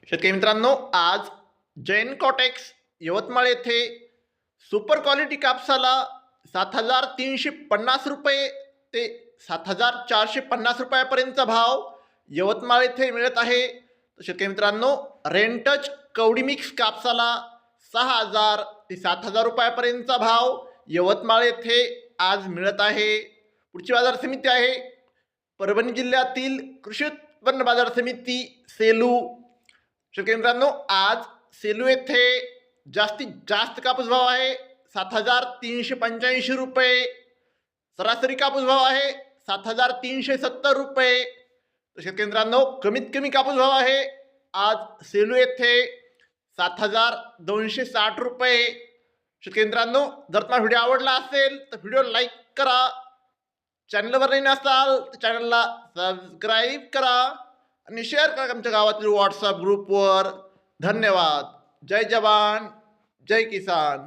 शेतकरी मित्रांनो, आज जैन कॉटेक्स यवतमाळ येथे सुपर क्वालिटी कापसाला 7,350 रुपये ते 7,450 रुपयापर्यंतचा भाव यवतमाळ येथे मिळत आहे. तर शेतकरी मित्रांनो, रेंटच कवडी मिक्स कापसाला 6,000 ते 7,000 रुपयापर्यंतचा भाव यवतमाळ येथे आज मिळत आहे. पुढची बाजार समिती आहे परभणी जिल्ह्यातील कृषी उत्पन्न बाजार समिती सेलू. शेतकरी मित्रांनो, आज सेलू येथे जास्तीत जास्त कापूस भाव आहे 7,385 रुपये. सरासरी कापूस भाव आहे 7,370 रुपये. तर शेतकरी मित्रांनो, कमीत कमी कापूस भाव आहे आज सेलू येथे 7,260 रुपये. शेतकरी मित्रांनो, जर तुम्हाला व्हिडिओ आवडला असेल तर व्हिडिओ लाईक करा. चॅनलवर नाही असाल तर चॅनलला सबस्क्राईब करा आणि शेअर करा आमच्या गावातील व्हॉट्सअप ग्रुपवर. धन्यवाद. जय जवान, जय किसान.